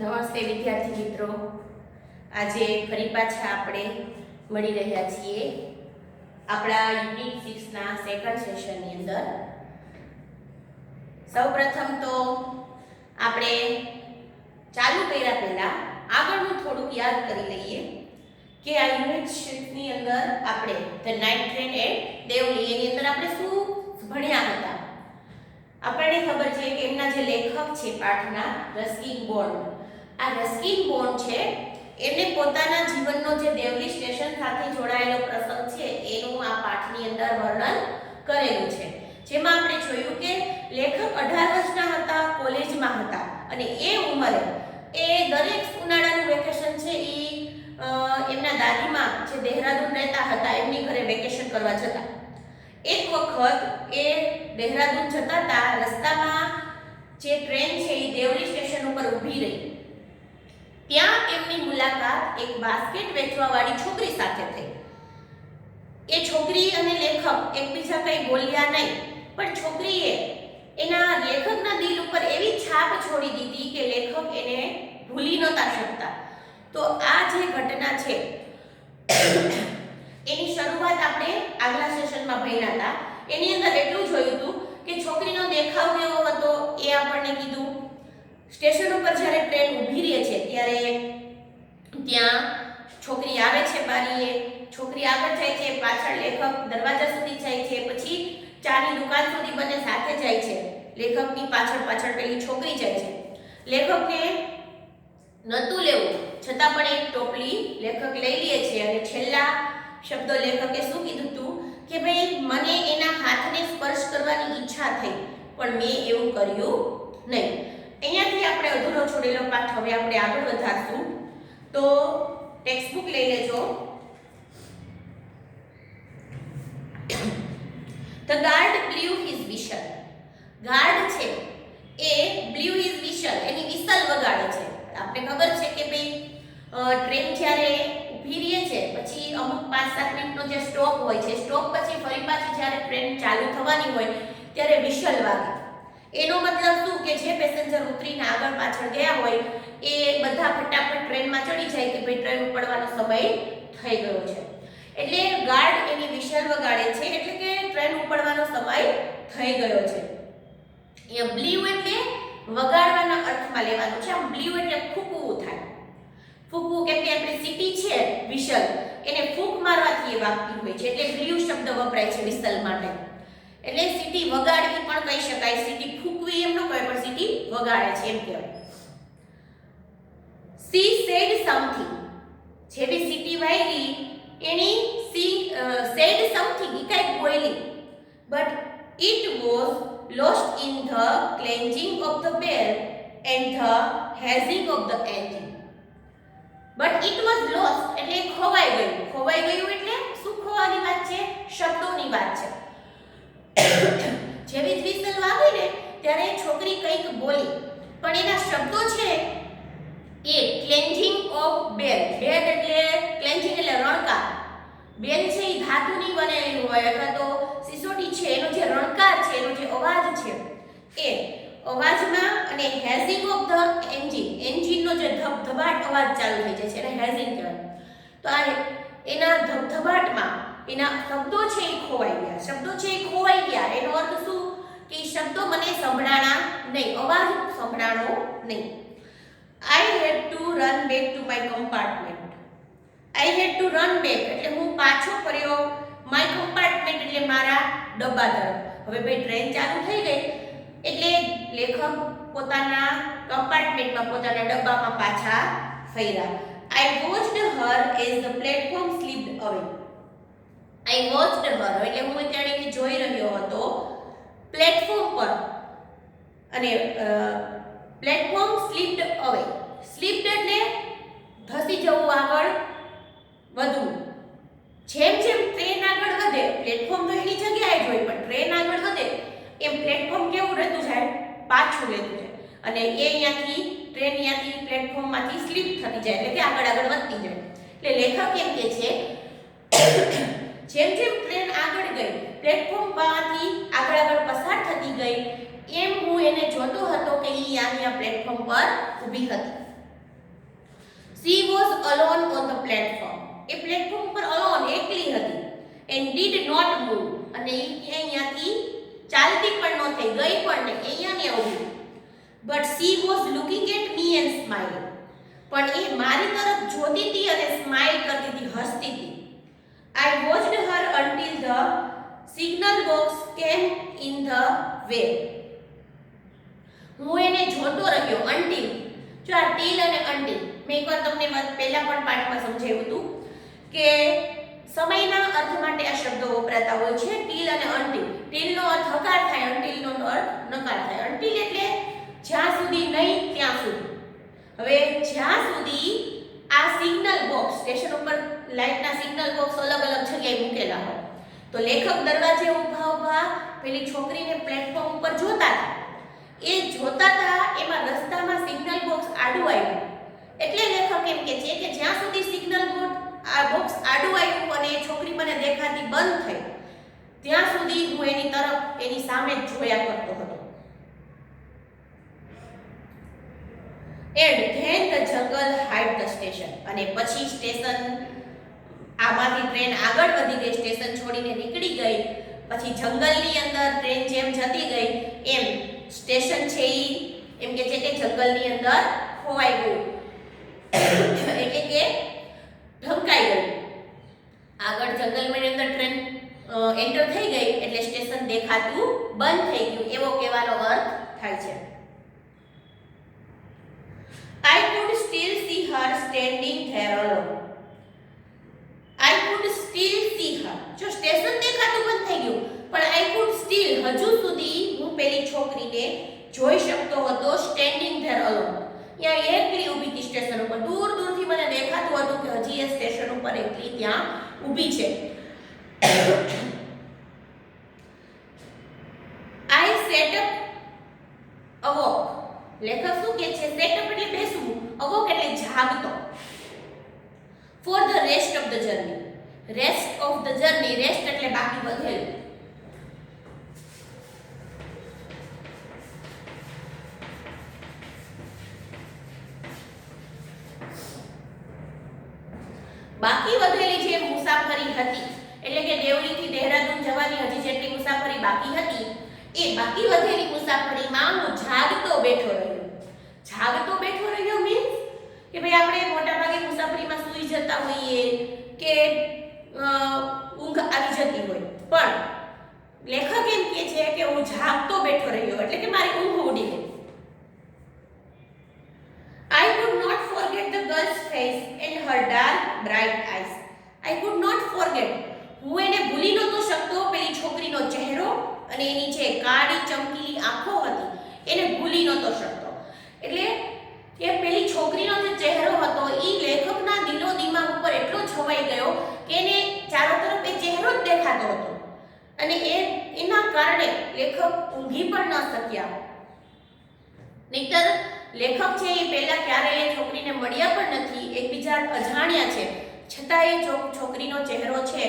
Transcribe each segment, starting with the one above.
નમસ્તે વિદ્યાર્થી મિત્રો, આજે ફરી પાછા આપણે મળી રહ્યા છીએ આપણા યુનિટ 6 ના સેકન્ડ સેશનની અંદર. સૌપ્રથમ તો આપણે ચાલુ કર્યા પહેલા આગળનું થોડુંક યાદ કરી લઈએ કે આ યુનિટ 6 ની અંદર આપણે the night train at Deoli એની અંદર આપણે શું ભણ્યા હતા. આપણને ખબર છે કે એમના જે લેખક છે પાઠના રસ્કિન બોન્ડ, આ રસ્કિન બોન્ડ છે એમને પોતાના જીવનનો જે દેવલી સ્ટેશન સાથે જોડાયેલો પ્રસંગ છે એનું આ પાઠની અંદર વર્ણન કરેલું છે. જેમાં આપણે જોયું કે લેખક 18 વર્ષના હતા, કોલેજમાં હતા અને એ ઉંમરે એ દરેક ઉનાળાનું વેકેશન છે એ એમના દાદીમાં જે દહેરાદૂન રહેતા હતા એમની ઘરે વેકેશન કરવા જતા. એક વખત એ દહેરાદૂન જતા હતા, રસ્તામાં જે ટ્રેન છે એ દેવલી સ્ટેશન ઉપર ઊભી રહી. ત્યાં એમની મુલાકાત એક બાસ્કેટ વેચવાવાળી છોકરી સાથે થઈ. એ છોકરી અને લેખક એકબીજા કંઈ બોલ્યા નહીં, પણ છોકરીએ એના લેખકના દિલ ઉપર એવી છાપ છોડી દીધી કે લેખક એને ભૂલી નહોતા શકતા. તો આ જે ઘટના છે એની શરૂઆત આપણે આગલા સેશનમાં ભણ્યા હતા. એની અંદર એટલું જોયું હતું કે છોકરીનો દેખાવ કેવો હતો એ આપણને કીધું. સ્ટેશન ઉપર જ્યારે ટ્રેન ઊભી રહે છે ત્યારે ત્યાં છોકરી આવે છે બારીએ, છોકરી આગળ જાય છે, પાછળ લેખક દરવાજા સુધી જાય છે, પછી ચાની દુકાન સુધી બંને સાથે જાય છે. લેખકની પાછળ પાછળ પેલી છોકરી જાય છે. લેખકને નહોતું લેવું છતાં પણ એક ટોપલી લેખક લઈ લે છે અને છેલ્લા શબ્દો લેખકે શું કીધું હતું કે ભાઈ મને એના હાથને સ્પર્શ કરવાની ઈચ્છા થઈ પણ મેં એવું કર્યું નહીં. અહીંયાથી આપણે અધૂરો છોડેલો પાઠ હવે આપણે આગળ વધારશું. તો ટેક્સ્ટ બુક લઈ લેજો. The guard blew his whistle. Guard છે એ blew his whistle એની વિસલ વગાડે છે. આપણે ખબર છે કે ભાઈ ટ્રેન જ્યારે ઊભી રહે છે પછી અમુક 5-7 મિનિટનો જે સ્ટોપ હોય છે, સ્ટોપ પછી ફરી પાછી જ્યારે ટ્રેન ચાલુ થવાની હોય ત્યારે વિસલ વાગે. એનો મતલબ શું કે જે પેસેન્જર ઉતરીને આગળ પાછળ ગયા હોય એ બધા ફટાફટ ટ્રેનમાં ચડી જાય કે ભાઈ ટ્રેન ઉપડવાનો સમય થઈ ગયો છે. એટલે ગાર્ડ એની વિસલ વગાડે છે એટલે કે ટ્રેન ઉપડવાનો સમય થઈ ગયો છે. એ બ્લીવ એટલે વગાડવાના અર્થમાં લેવાનું છે. આમ બ્લીવ એટલે ફૂંકવું થાય. ફૂંકવું કેમ કે આપણે સિટી છે વિસલ એને ફૂંક મારવાથી એ વાગતી હોય છે એટલે બ્લીવ શબ્દ વપરાય છે વિસલ માટે. એટલે સિટી વગાડવી પણ કહી શકાય, સિટી ફૂંકવી એમ ન કહેવાય પણ સિટી વગાડે છે એમ કહેવાય. She said something. જેવી સિટી વાગી એની said something એ કંઈક બોલી, but it was lost in the clenching of the bell and the humming of the engine. But it was lost એટલે ખોવાઈ ગયું. ખોવાઈ ગયું એટલે શું ખોવાની વાત છે? શબ્દોની વાત છે. જેવી જ વિસલ વાગી ને ત્યારે છોકરી કંઈક બોલી પણ એના શબ્દો છે એ ક્લેન્જિંગ ઓફ બેલ. બેલ એટલે ક્લેન્જિંગ એટલે રણકાર. બેલ છે એ ધાતુની બનેલી હોય અથવા તો સિસોટી છે એનો જે રણકાર છે એનો જે અવાજ છે એ અવાજમાં અને હેઝિંગ ઓફ ધ એન્જિન, એન્જિનનો જે ધબધબાટ અવાજ ચાલુ થઈ જાય છે એને હેઝિંગ કહેવાય. તો આ એના ધબધબાટમાં એના શબ્દો છે એ ખોવાઈ ગયા. શબ્દો છે એ ખોવાઈ ગયા એનો અર્થ શું કે શબ્દો મને સંભળાણા નહીં, અવાજ સંભળાણો નહીં. I had to run back to my compartment. I had to run back એટલે હું પાછો ફર્યો my compartment એટલે મારા ડબ્બા તરફ. હવે ભાઈ ટ્રેન ચાલુ થઈ ગઈ એટલે લેખક પોતાના કમ્પાર્ટમેન્ટમાં પોતાના ડબ્બામાં પાછા ફર્યા. I watched her as the platform slipped away. I watched her એટલે હું તેણીને જોઈ રહ્યો હતો પ્લેટફોર્મ પર અને પ્લેટફોર્મ સ્લિપ્ડ અવે. સ્લિપ્ડ એટલે ધસી જવું, આગળ વધવું. જેમ જેમ ટ્રેન આગળ વધે, પ્લેટફોર્મ તો એની જગ્યાએ જ હોય પણ ટ્રેન આગળ વધે એમ પ્લેટફોર્મ કેવું રહેતું જાય? પાછું લેતું જાય અને એ અહીંયાથી ટ્રેન અહીંયાથી પ્લેટફોર્મમાંથી સ્લીપ થતી જાય એટલે કે આગળ આગળ વધતી જાય. એટલે લેખક એમ કે છે જેમ જેમ ટ્રેન આગળ ગઈ, પ્લેટફોર્મ પરથી આગળ આગળ પસાર થતી ગઈ એમ હું એને જોતો હતો કે ઈ અહીંયા પ્લેટફોર્મ પર ઊભી હતી. She was alone on the platform. A platform પર alone એકલી હતી. And did not move. અને એ અહીંયાથી ચાલતી પણ ન થઈ, ગઈ પણ નહીં, અહીંયા ને ઊભી. But she was looking at me and smiling. પણ એ મારી તરફ જોતી હતી અને સ્માઇલ કરતી હતી, હસતી હતી. I watched her until the signal box came in the way. હું એને જોતો રહ્યો until. જો આ till અને until મેં એકવાર તમને પહેલા પણ પાઠમાં સમજાવ્યું હતું કે સમયના અર્થ માટે આ શબ્દો વપરાતા હોય છે, till અને until. till નો અર્થ હકાર થાય, until નો અર્થ નકાર થાય. until એટલે જ્યાં સુધી નહીં ત્યાં સુધી. હવે જ્યાં સુધી આ સિગ્નલ બોક્સ, સ્ટેશન ઉપર લાઇટના સિગ્નલ બોક્સ અલગ અલગ જગ્યાએ મૂકેલા હોય, તો લેખક દરવાજે ઊભા ઊભા પેલી છોકરીને પ્લેટફોર્મ ઉપર જોતા હતા. એ જોતા હતા એમાં રસ્તામાં સિગ્નલ બોક્સ આડું આવ્યું, એટલે લેખક એમ કે છે કે જ્યાં સુધી સિગ્નલ બોક્સ આડું આવ્યું અને એ છોકરી મને દેખાતી બંધ થઈ, ત્યાં સુધી હું એની તરફ, એની સામે જ જોયા કરતો હતો. And then the jungle hid the station. અને પછી સ્ટેશન, આમાંથી ટ્રેન આગળ વધી ગઈ, સ્ટેશન છોડીને નીકળી ગઈ. પછી જંગલની અંદર ટ્રેન જેમ જતી ગઈ એમ સ્ટેશન છે ઈ એમ કે છે કે જંગલની અંદર ખોવાઈ ગયું, એટલે કે ઢંકાઈ ગયું. આગળ જંગલની અંદર ટ્રેન એન્ટર થઈ ગઈ એટલે સ્ટેશન દેખાતું બંધ થઈ ગયું, એવો કહેવાનો અર્થ થાય છે. I could still see her standing there alone. I could still see her. જો સ્ટેશન દેખાતું બંધ થઈ ગયું, પણ I could still, હજુ સુધી હું પેલી છોકરીને જોઈ શકતો હતો, standing there alone. ત્યાં એકલી ઊભી હતી સ્ટેશન ઉપર. દૂર દૂરથી મને દેખાતું હતું કે હજી એ સ્ટેશન ઉપર એકલી ત્યાં ઊભી છે. I sat up awoke. લેખક શું કહે છે? સેટ અપ એટલે બેસવું, અવોક એટલે જાગતો. For the rest of the journey. Rest of the journey, rest એટલે બાકી વધેલું. બાકી વધેલી જે મુસાફરી હતી, એટલે કે દેવલીથી દહેરાદૂન જવાની હજી જેટલી મુસાફરી બાકી હતી, એ બાકી વધેલી મુસાફરીમાં હું જાગતો બેઠો રહ્યો. જાગતો બેઠો રહ્યો મીન્સ કે ભાઈ આપણે મોટા ભાગે મુસાફરીમાં સૂઈ જતા હોઈએ કે ઊંઘ આવી જતી હોય, પણ લેખક એમ કહે છે કે હું જાગતો બેઠો રહ્યો, એટલે કે મારી ઊંઘ ઉડી ગઈ. I could not forget the girl's face and her dark bright eyes. I could not forget. હું એને ભૂલી નહોતો શકતો પેલી છોકરીનો ચહેરો અને એની જે કાળી ચમકીલી આંખો હતી એને ભૂલી નહોતો શકતો. એટલે કે પેલી છોકરીનો જે ચહેરો હતો એ લેખકના દિલો દિમાગ ઉપર એટલો છવાઈ ગયો કે એને ચારો તરફ એ ચહેરો જ દેખાતો હતો, અને એના કારણે લેખક ઊંઘી પણ ન શક્યા. નહીતર લેખક છે એ પહેલા ક્યારેય એ છોકરીને મળ્યા પણ નથી, એકબીજા અજાણ્યા છે, છતાં એ છોકરીનો ચહેરો છે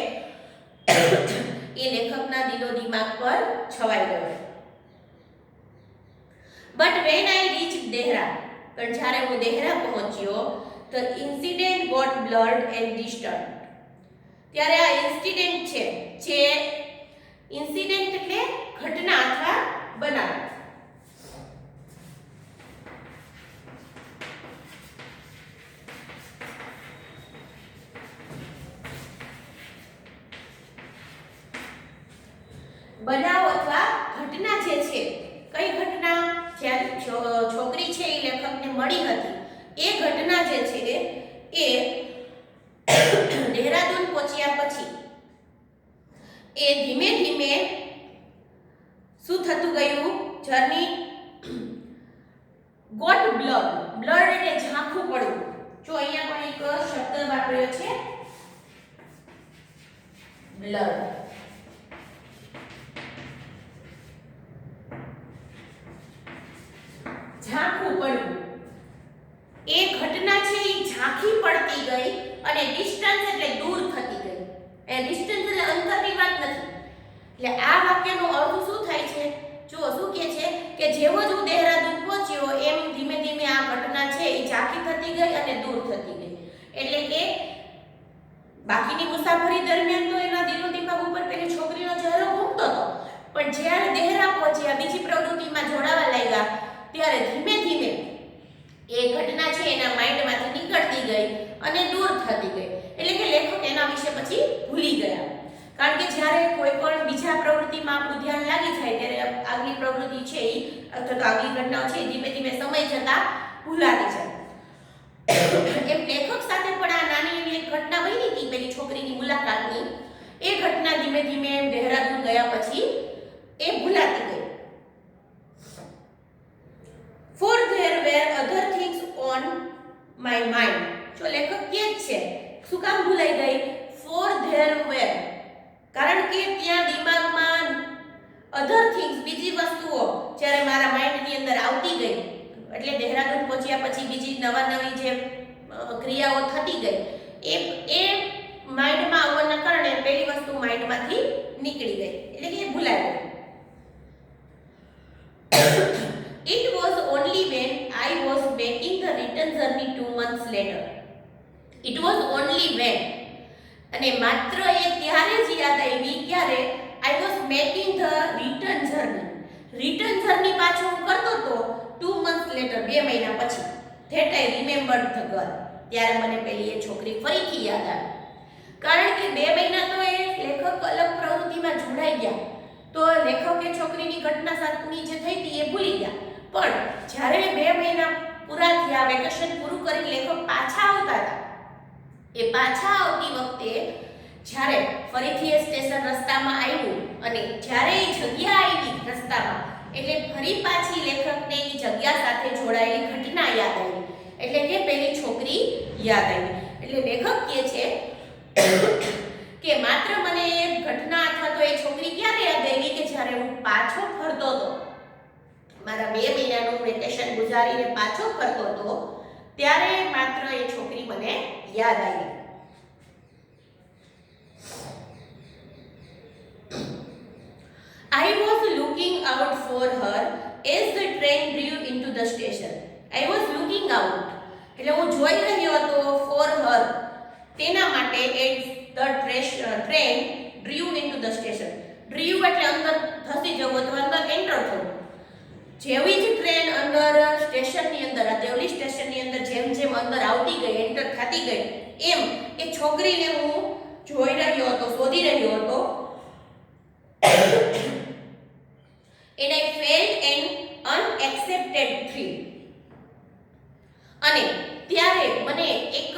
એ લેખકના દિલો દિમાગ પર છવાઈ ગયો. But when I reach Dehra, પણ જ્યારે હું દેહરા પહોંચ્યો, the incident got blurred and disturb. ત્યારે આ ઇન્સિડન્ટ છે, જે ઇન્સિડન્ટ એટલે ઘટના અથવા બનાવ. બનાવ અથવા ઘટના જે છે, કઈ ઘટના? જ્યારે છોકરી છે એ લેખકને મળી હતી, એ ઘટના જે છે એ દહેરાદૂન પહોંચ્યા પછી એ ધીમે ધીમે શું થતું ગયું? Journey got blood. બ્લડ એટલે ઝાંખું પડવું. જો અહીંયા પણ એક શબ્દ વાપર્યો છે, બ્લડ. ઝાંખું પડવું. એ ઘટના છે એ ઝાંખી પડતી ગઈ અને ડિસ્ટન્સ એટલે દૂર થતી ગઈ. એ ડિસ્ટન્સ એટલે અંતરની વાત નથી. એટલે આ વાક્યનો અર્થ શું થાય છે? જો શું કહે છે કે જેવો જ હું દહેરાદૂન પહોંચ્યો એમ ધીમે ધીમે આ ઘટના છે એ ઝાંખી થતી ગઈ અને દૂર થતી ગઈ. એટલે કે બાકીની મુસાફરી દરમિયાન તો એના દિલો દિમાગ ઉપર પેલી છોકરીનો ચહેરો ઘૂમતો હતો, પણ જ્યારે દેહરા પહોંચ્યા, બીજી પ્રવૃત્તિમાં જોડાવા લાગ્યા, ત્યારે ધીમે ધીમે એ ઘટના છે એના માઇન્ડમાંથી નીકળતી ગઈ અને દૂર થતી ગઈ. એટલે કે લેખક એના વિશે પછી ભૂલી ગયા. કારણ કે જ્યારે કોઈ પણ બીજા પ્રવૃત્તિમાં આપણું ધ્યાન લાગી જાય ત્યારે આગલી પ્રવૃત્તિ છે એ અથવા તો આગલી ઘટનાઓ છે ધીમે ધીમે સમય જતાં ભૂલાતી જાય. એમ લેખક સાથે પણ આ નાની એવી એક ઘટના બની હતી પેલી છોકરીની મુલાકાતની. એ ઘટના ધીમે ધીમે દહેરાદૂન ગયા પછી એ ભૂલાતી ગઈ. For there were other things on my mind. જો લેખક કે છે શું કામ ભૂલાઈ ગઈ? For there were, કારણ કે ત્યાં દિમાગમાં other things બીજી વસ્તુઓ જ્યારે મારા માઇન્ડની અંદર આવતી ગઈ, એટલે દહેરાદૂન પહોંચ્યા પછી બીજી નવી જે ક્રિયાઓ થતી ગઈ એ માઇન્ડમાં આવવાના કારણે પેલી વસ્તુ માઇન્ડમાંથી નીકળી ગઈ, એટલે કે એ ભૂલાઈ ગઈ. It was only when I was making the return journey 2 months later. It was only when, અને માત્ર એ ત્યારે જ યાદ આવી ક્યારે I was making the return journey. Return journey પાછો હું કરતો તો 2 months later, 2 મહિના પછી. That I remembered the girl. ત્યારે મને પેલી એ છોકરી ફરીથી યાદ આવી. કારણ કે 2 મહિના તો એ લેખક અલગ પ્રવૃત્તિમાં જોડાઈ ગયા, તો લેખકે છોકરીની ઘટના સાથની જે થઈ હતી એ ભૂલી ગયા. પણ જ્યારે 2 મહિના પૂરા થયા, વેકેશન પૂરું કરી લેખક પાછા આવતા હતા, એ પાછા આવતી વખતે જ્યારે ફરીથી એ સ્ટેશન રસ્તામાં આવ્યું અને જ્યારે એ જગ્યા આવી રસ્તામાં, એટલે ફરી પાછી લેખકને એ જગ્યા સાથે જોડાયેલી ઘટના યાદ આવી, એટલે કે પેલી છોકરી યાદ આવી. એટલે લેખક કહે છે કે માત્ર મને એ ઘટના અથવા તો એ છોકરી ક્યારે યાદ આવી કે જ્યારે હું પાછો ફરતો હતો, મારા 2 મહિનાનું વેકેશન ગુજારીને પાછો ફરતો હતો, ત્યારે માત્ર એ છોકરી મને યાદ આવી. I was looking out for her as the train drew into the station. I was looking out, એટલે હું જોઈ રહ્યો હતો for her, તેના માટે as the train drew into the station. drew એટલે અંદર ધસી જવું અથવા અંદર એન્ટર થવું. જેવી જ ટ્રેન અંદર સ્ટેશનની અંદર, આ દેવલી સ્ટેશનની અંદર જેમ જેમ અંદર આવતી ગઈ, એન્ટર થતી ગઈ, એમ એ છોકરીને હું જોઈ રહ્યો હતો, શોધી રહ્યો હતો. And I felt an unaccepted thrill. અને ત્યારે મને એક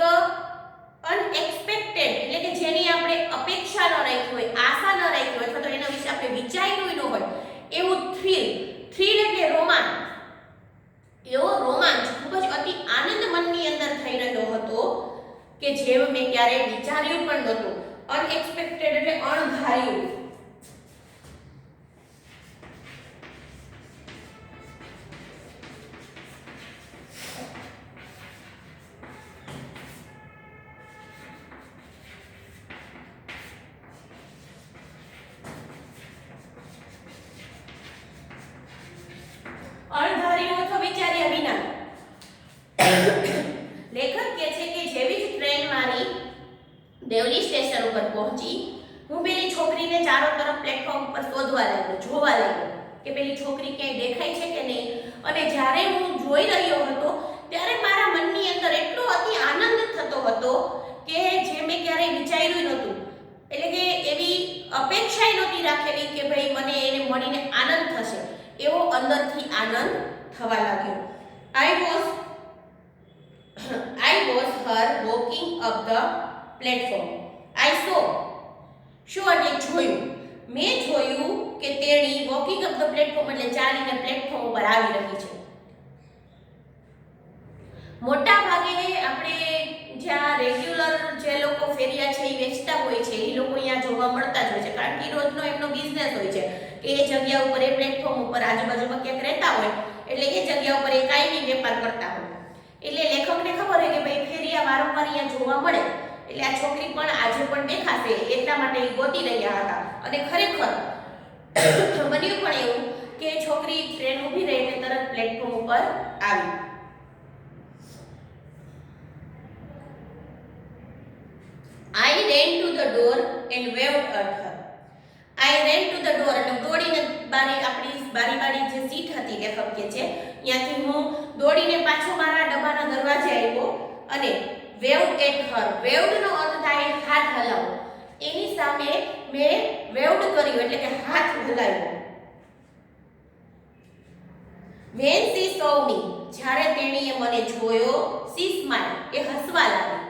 અનએક્સપેક્ટેડ, એટલે કે જેની આપણે અપેક્ષા ન રાખી હોય, આશા ન રાખી હોય, અથવા તો એના વિશે આપણે વિચાર્યું ન હોય એવું થ્રિલ એટલે રોમાંચ, એવો રોમાંચ ખૂબ જ અતિ આનંદ મનની અંદર થઈ રહ્યો હતો કે જે મેં ક્યારેય વિચાર્યું પણ નહોતું. અનએક્સપેક્ટેડ એટલે અણધાર્યું. અણધાર્યું અથવા વિચાર્યા વિના. લેખક કહે છે કે જેવી જ ટ્રેન મારી દેવલી સ્ટેશન ઉપર પહોંચી, હું પેલી છોકરીને ચારો તરફ પ્લેટફોર્મ ઉપર શોધવા લાગ્યો, જોવા લાગ્યો કે પેલી છોકરી ક્યાંય દેખાય છે કે નહીં. અને જ્યારે હું જોઈ રહ્યો હતો ત્યારે મારા મનની અંદર એટલો અતિ આનંદ થતો હતો કે જે મેં ક્યારેય વિચાર્યું નહોતું, એટલે કે એવી અપેક્ષા નહોતી રાખેલી કે ભાઈ મને એને મળીને આનંદ થશે, એવો અંદરથી આનંદ થવા લાગ્યો. I was her walking up the platform. I saw એટલે જોયું, મેં જોયું કે તેણી walking up the platform એટલે ચાલીને પ્લેટફોર્મ ઉપર આવી રહી છે. મોટા ભાગે આપણે જ્યાં રેગ્યુલર જે લોકો ફેરિયા છે એ વેચતા હોય છે, એ લોકો અહીંયા જોવા મળતા જ હોય છે, કારણ કે રોજનો એમનો બિઝનેસ હોય છે કે એ જગ્યા ઉપર, એ પ્લેટફોર્મ ઉપર આજુબાજુમાં ક્યાંક રહેતા હોય, એટલે એ જગ્યા ઉપર એ કાયમી વેપાર કરતા હોય. એટલે લેખકને ખબર હોય કે ભાઈ ફેરિયા વારંવાર અહીંયા જોવા મળે, એટલે આ છોકરી પણ આજે પણ દેખાશે એટલા માટે એ ગોતી રહ્યા હતા. અને ખરેખર બન્યું પણ એવું કે છોકરી ટ્રેન ઊભી રહી એટલે તરત પ્લેટફોર્મ ઉપર આવી. ran to the door and waved at her. I ran to the door એટલે દોડીને બારી જે સીટ હતી લેખક કે છે ત્યાંથી હું દોડીને પાછો મારા ડબ્બાના દરવાજે આવ્યો અને waved at her. waved નો અર્થ થાય હાથ હલાવવો. એની સામે મેં waved કર્યું એટલે કે હાથ હલાવ્યો. when she saw me જ્યારે તેણીએ મને જોયો she smiled એ હસવા લાગી.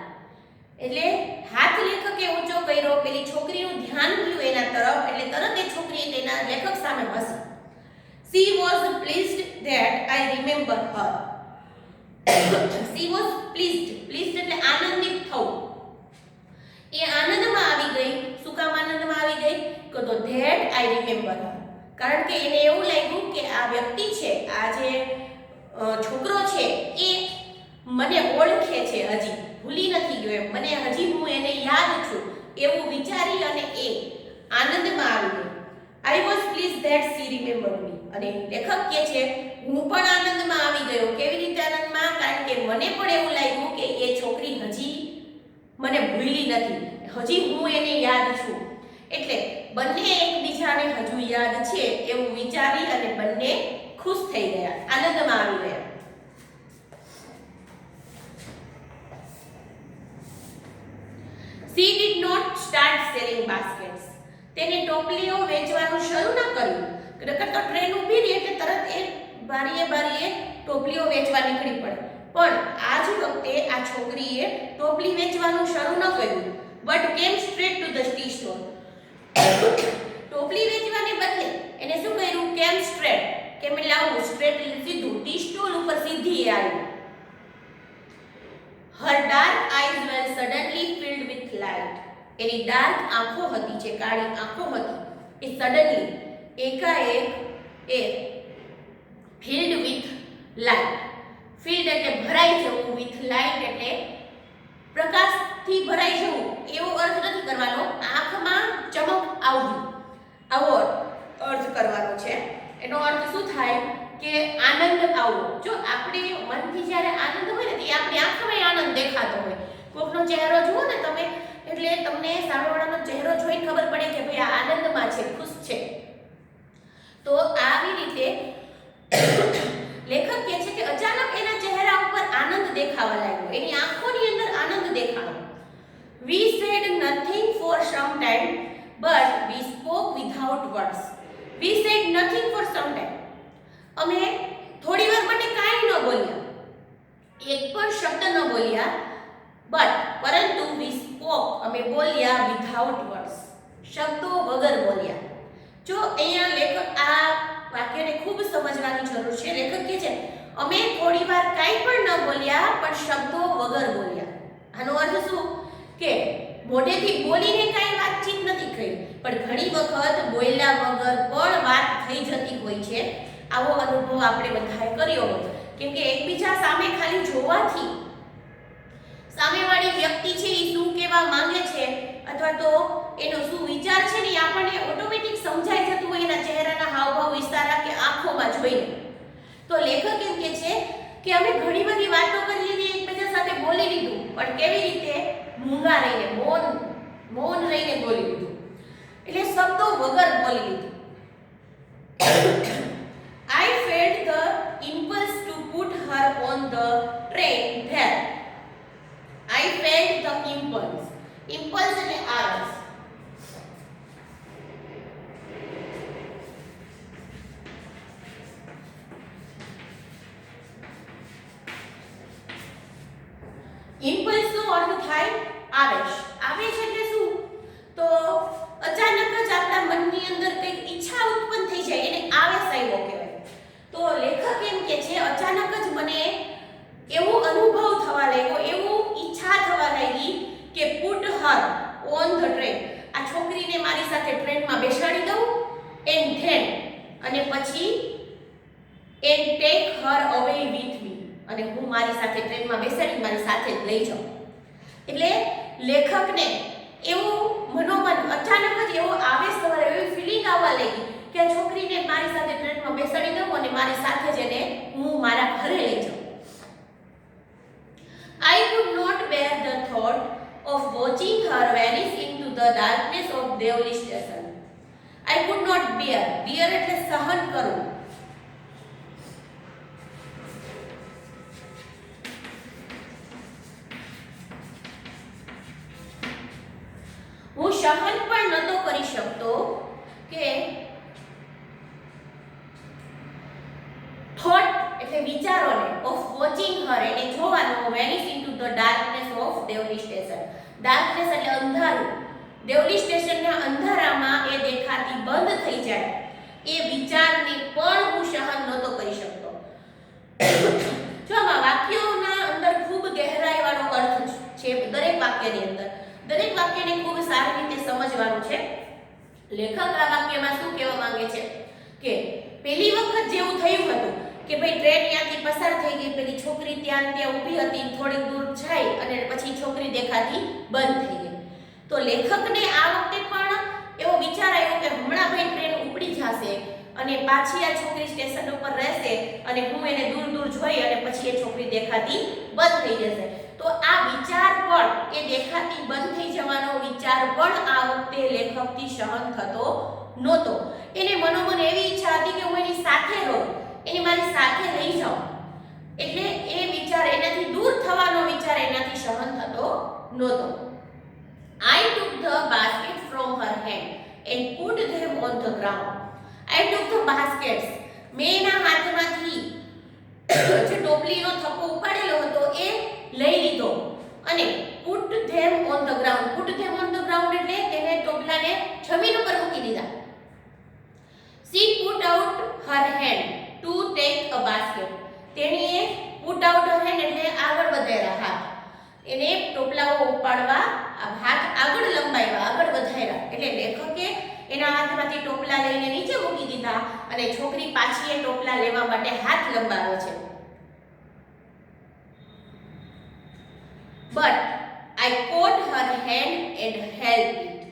એટલે હાથ લેખકે ઊંચો કર્યો, પેલી છોકરીનું ધ્યાન ગયું એના તરફ એટલે તરત એ છોકરીએ તેના લેખક સામે હસી. she was pleased that I remember her. she was pleased એટલે આનંદિત થવું. એ આનંદમાં આવી ગઈ. શું કામ આનંદમાં આવી ગઈ? તો that I remember her. કારણ કે એને એવું લાગ્યું કે આ વ્યક્તિ છે, આ જે છોકરો છે એ મને ઓળખે છે, હજી ભૂલી નથી ગયો એમ, મને હજી હું એને યાદ છું એવું વિચારી અને એ આનંદમાં આવી ગઈ. I was pleased that she remembered me. અને લેખક કહે છે હું પણ આનંદમાં આવી ગયો. કેવી રીતે આનંદમાં? કારણ કે મને પણ એવું લાગ્યું કે એ છોકરી હજી મને ભૂલી નથી, હજી હું એને યાદ છું. એટલે બંને એકબીજાને હજુ યાદ છે એવું વિચારી અને બંને ખુશ થઈ ગયા, આનંદમાં આવી ગયા. She did not start selling baskets. તેને ટોપલીઓ વેચવાનું શરૂ ન કર્યું. નકર તો ટ્રેન ઊભી રહી એટલે તરત એ બારીએ ટોપલીઓ વેચવા નીકળી પડે. પણ આ જ વખતે આ છોકરીએ ટોપલી વેચવાનું શરૂ ન કર્યું. But came straight to the tea store. ટોપલી વેચવાને બદલે એને શું કર્યું? કેમ સ્ટ્રેટ. કેમ એટલે આવું સ્ટ્રેટ એટલે સીધું ટી સ્ટોલ ઉપર સીધી એ આવી. Her dark eyes were suddenly filled with light. Any dark આંખો હતી, જે કાળી આંખો હતી એ સડનલી એકાએક એ filled with light. filled એટલે ભરાઈ જવું, with light એટલે પ્રકાશથી ભરાઈ જવું એવો અર્થ નથી કરવાનો. આંખમાં ચમક આવવી આવો અર્થ કરવાનો છે. એનો અર્થ શું થાય કે આનંદ આવવો. જો આપણે મનથી જ્યારે આનંદ હોય ને તે આપણી આંખમાં આનંદ દેખાતો હોય. કોકનો ચહેરો જુઓ ને તમે એટલે તમને સામેવાળાનો ચહેરો જોઈને ખબર પડે કે ભાઈ આ આનંદમાં છે, ખુશ છે. તો આવી રીતે લેખક કહે છે કે અચાનક એના ચહેરા ઉપર આનંદ દેખાવા લાગ્યો, એની આંખોની અંદર આનંદ દેખાયો. We said nothing for some time but we spoke without words. We said nothing for some time. અમે થોડી વાર માટે કાંઈ ન બોલ્યા, એક પણ શબ્દ ન બોલ્યા. પરંતુ we spoke અમે બોલ્યા without words, શબ્દો વગર બોલ્યા. જો અહીંયા લેખક આ વાક્યને ખૂબ સમજવાની જરૂર છે. લેખક કહે છે અમે થોડી વાર કાંઈ પણ ન બોલ્યા પણ શબ્દો વગર બોલ્યા. આનો અર્થ શું કે મોઢેથી બોલીને કાંઈ વાતચીત નથી કરી પણ ઘણી વખત બોલ્યા વગર પણ વાત થઈ જતી હોય છે. આવો અનુભવ આપણે બધાએ કર્યો હોય. કેમ કે એકબીજા સામે ખાલી જોવાથી સામેવાળી વ્યક્તિ છે એ શું કહેવા માંગે છે અથવા તો એનો શું વિચાર છે ને આપણને ઓટોમેટિક સમજાઈ જતું હોય એના ચહેરાના હાવભાવ, ઇશારા કે આંખોમાં જોઈને. તો લેખક એમ કહે છે કે અમે ઘણી બધી વાતો કરી લીધી, એકબીજા સાથે બોલી લીધું પણ કેવી રીતે? મૂંગા રહીને, મૌન રહીને બોલી લીધું, એટલે શબ્દો વગર બોલી લીધું. I felt the impulse to put her on the train there. I felt the impulse. Impulse એટલે આળસ. ઇમ્પલ્સ નો અર્થ થાય આવેશ. આવેશ એટલે શું? તો અચાનક જ આપણા મનની અંદર કંઈક ઈચ્છા ઉત્પન્ન થઈ જાય એને આવેશ આવ્યો કહેવાય. તો લેખક એમ કહે છે અચાનક જ મને એવો અનુભવ થવા લાગ્યો, એવું ઈચ્છા થવા લાગી કે put Har on the train, આ છોકરીને મારી સાથે ટ્રેનમાં બેસાડી દઉં એન્ડ ધેન અને પછી એન્ડ ટેક હર અવે વિથ મી, અને હું મારી સાથે ટ્રેનમાં બેસાડી મારી સાથે જ લઈ જાઉં. એટલે લેખકને એવું મનોમન અચાનક જ એવો આવેશ થવા લાગ્યો, એવી ફિલિંગ આવવા લાગી કે આ છોકરીને મારી સાથે ટ્રેનમાં બેસાડી દઉં અને મારી સાથે જ એને હું મારા ઘરે લઈ જાઉં. I could not bear the thought of watching her her vanish into the darkness of Devli station. I could not bear. Bear એટલે સહન કરવું. હું સહન પણ નતો કરી શકતો કે thought એટલે વિચારોને of watching her એને જોવાનો vanish into the darkness of Devli station. darkness એટલે અંધારું. દેવલી સ્ટેશનના અંધારામાં એ દેખાતી બંધ થઈ જાય એ વિચારને પણ હું સહન નહોતો કરી શકતો. જો આમાં વાક્યોના અંદર ખૂબ ગહેરાઈવાળો અર્થ છે દરેક વાક્યની અંદર. દરેક વાક્યને ખૂબ સારી રીતે સમજવાનું છે. લેખક આ વાક્યમાં શું કહેવા માંગે છે કે પહેલી વખત જેવું થયું હતું કે ભાઈ ટ્રેન ત્યાંથી પસાર થઈ ગઈ, પેલી છોકરી ત્યાં ઊભી હતી, થોડીક દૂર જાય અને પછી છોકરી દેખાતી બંધ થઈ ગઈ. તો લેખકને આ વખતે પણ એવો વિચાર આવ્યો કે હમણાં ભાઈ ટ્રેન ઉપડી જશે અને પાછી આ છોકરી સ્ટેશન ઉપર રહેશે અને હું એને દૂર દૂર જોઈ અને પછી એ છોકરી દેખાતી બંધ થઈ જશે. તો આ વિચાર પણ એ દેખાતી બંધ થઈ જવાનો વિચાર પણ આ વખતે લેખકથી સહન થતો નહોતો. એને મનોમન એવી ઈચ્છા હતી કે હું એની સાથે રહું, એને મારી સાથે લઈ જાઉં. એટલે એ વિચાર એનાથી દૂર થવાનો વિચાર એનાથી સહન થતો નહોતો. I took the basket from her hand and put them on the ground. I took the baskets. મેં એના હાથમાંથી જે ટોપલીનો થપ્પો ઉપાડેલો હતો એ લઈ લીધો અને put them on the ground. put them on the ground એટલે તેને ટોપલાને જમીન ઉપર મૂકી દીધા. She put out her hand to take a basket. તેણીએ put out her hand એટલે આગળ વધાર્યા હાથ. એને ટોપલાઓ ઉપાડવા હાથ આગળ લંબાવ્યા, આગળ વધાર્યા. એટલે લેખકે એના હાથમાંથી ટોપલા લઈને નીચે મૂકી દીધા અને છોકરી પાછી એ ટોપલા લેવા માટે હાથ લંબાવે છે. But I caught her hand and held it.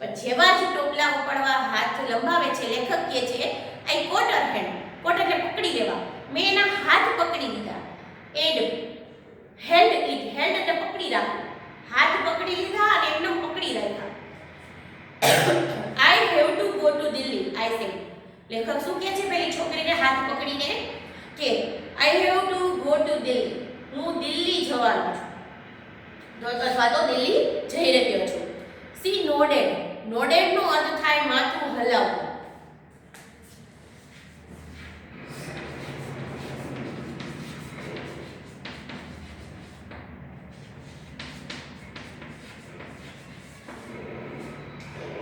પણ જેવા જ ટોપલા ઉપાડવા હાથ લંબાવે છે લેખક કહે છે I caught her hand. caught એટલે પકડી લેવા. મેં એના હાથ પકડી લીધા. and held it. held એટલે પકડી રાખવું. હાથ પકડી લીધા અને એમને પકડી રાખ્યા. I have to go to Delhi, I said. લેખક શું કહે છે પેલી છોકરીને હાથ પકડીને કે I have to go to Delhi. હું દિલ્હી જવાનો છું અથવા તો દિલ્હી જઈ રહ્યો છું. She nodded. nodded નો અર્થ થાય માથું હલાવવું.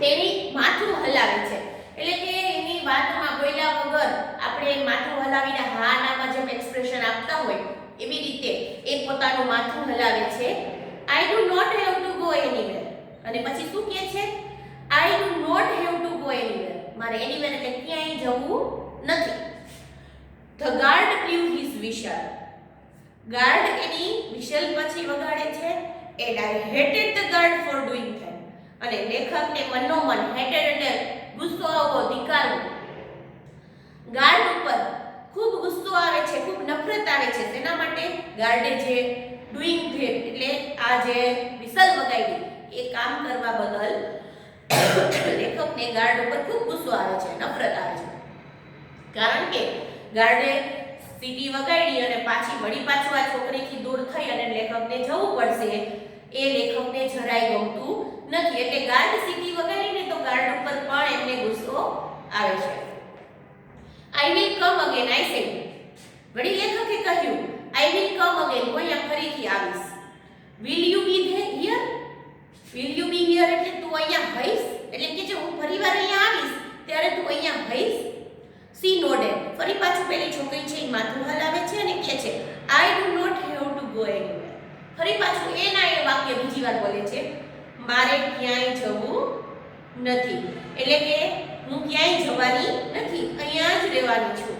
તેની માથું હલાવે છે એટલે કે એની વાતમાં બોલ્યા વગર આપણે માથું હલાવીને હા નામાં જેમ એક્સપ્રેશન આપતા હોય એવી રીતે એ પોતાનું માથું હલાવે છે. I do not have to go anywhere. અને પછી શું કહે છે I do not have to go anywhere. મારે anywhere એટલે ક્યાંય જવું નથી. The guard blew his whistle. guard any whistle પછી વગાડે છે and I hated the guard for doing that. અને લેખકને મનોમન હેટેડ એટલે ગુસ્સો આવવો, ધિક્કારવું. ગાર્ડ ઉપર ખૂબ ગુસ્સો આવે છે, ખૂબ નફરત આવે છે. તેના માટે ગાર્ડે જે ડુઈંગ ધેટ એટલે આ જે વિસલ વગાડી એ કામ કરવા બદલ લેખકને ગાર્ડ ઉપર ખૂબ ગુસ્સો આવે છે, નફરત આવે છે. કારણ કે ગાર્ડે સીટી વગાડી અને વળી પાછું આ છોકરીથી દૂર થઈ અને લેખકને જવું પડશે એ લેખકને જરાય ગમતું નથી. એટલે ગાર્ડ સીટી વગાડીને તો ગાર્ડ ઉપર પણ એમને ગુસ્સો આવે છે. I will come again, I said. વળી લેખકે કહ્યું I will come again. હું અહીંયા ફરીથી આવીશ. Will you be here? Will you be here એટલે તું અહીંયા હઈશ એટલે કે જો હું ફરીવાર અહીંયા આવીશ ત્યારે તું અહીંયા હઈશ. She nodded. ફરી પાછું પેલી છોકરી છે એ માથું હલાવે છે અને કહે છે I do not have to go anywhere. ફરી પાછું એના એ વાક્ય બીજી વાર બોલે છે મારે ક્યાંય જવું નથી એટલે કે હું ક્યાંય જવાની નથી, અહીંયા જ રહેવાની છું.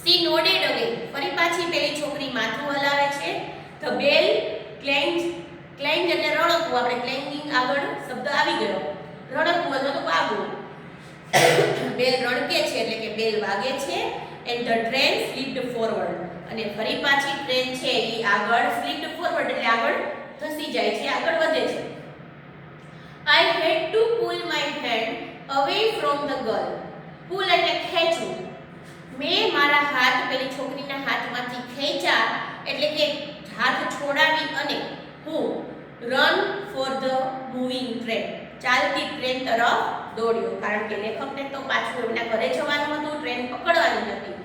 She nodded again. ફરી પાછી પેલી છોકરી માથું હલાવે છે. The bell clanged. ક્લેંગ એટલે રણકવું. આપણે ક્લેંગિંગ આગળ શબ્દ આવી ગયો. રણકવું એટલે તો વાગવું. બેલ રણકે છે એટલે કે બેલ વાગે છે. and the train slipped forward. અને ફરી પાછી ટ્રેન છે એ આગળ સ્લિપ્ડ ફોરવર્ડ એટલે આગળ ધસી જાય છે, આગળ વધે છે. I had to pull my hand away from the girl. Pull એટલે ખેંચવું. મેં મારા હાથ પેલી છોકરીના હાથમાંથી ખેંચ્યા એટલે કે હાથ છોડાવી અને હું run for the moving train, ચાલતી ટ્રેન તરફ દોડ્યો. કારણ કે લેખકને તો પાછું એમના ઘરે જવાનું હતું, ટ્રેન પકડવાની હતી.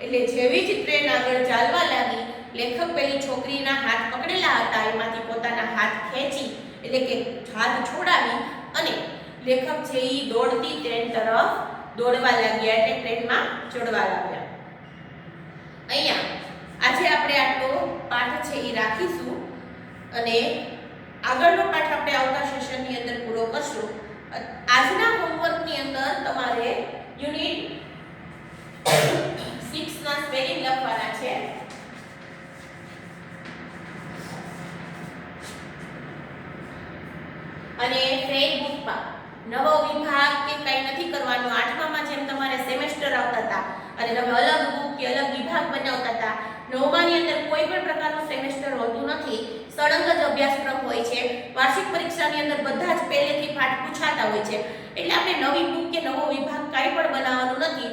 એટલે જેવી જ ટ્રેન આગળ ચાલવા લાગી, લેખક પેલી છોકરીના હાથ પકડેલા હતા એમાંથી પોતાના હાથ ખેંચી એટલે કે હાથ છોડાવી અને લેખક છે એ દોડતી ટ્રેન તરફ દોડવા લાગ્યા, એટલે ટ્રેનમાં ચડવા લાગ્યા. અહીંયા આજે આપણે આટલો પાઠ છે એ રાખીશું અને આગળનો પાઠ આપણે આવતા સેશનની અંદર પૂરો કરશું. આજના હોમવર્કની અંદર તમારે યુનિટ 6 ના સ્પેલિંગ લખવાના છે. અને ફ્રેન્ડ બુકમાં નવો વિભાગ કે કંઈ નથી કરવાનું. 8મામાં જેમ તમારે સેમેસ્ટર આવતા હતા અને તમે અલગ બુક કે અલગ વિભાગ બનાવતા હતા, 9માની અંદર કોઈ પણ પ્રકારનું સેમેસ્ટર હોતું નથી, સળંગ જ અભ્યાસક્રમ હોય છે. વાર્ષિક પરીક્ષાની અંદર બધા જ પહેલેથી પાઠ પૂછાતા હોય છે. એટલે આપણે નવી બુક કે નવો વિભાગ કાંઈ પણ બનાવવાનું નથી.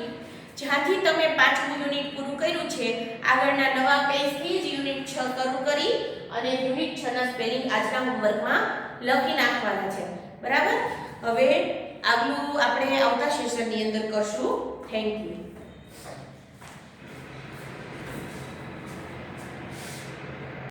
જ્યાંથી તમે 5મું યુનિટ પૂરું કર્યું છે, આગળના નવા પેજથી જ યુનિટ 6 શરૂ કરી અને યુનિટ 6 ના સ્પેલિંગ આજના હોમવર્કમાં લખી નાખવાના છે. બરાબર? હવે આગલું આપણે આવતા સેશનની અંદર કરશું. Thank you.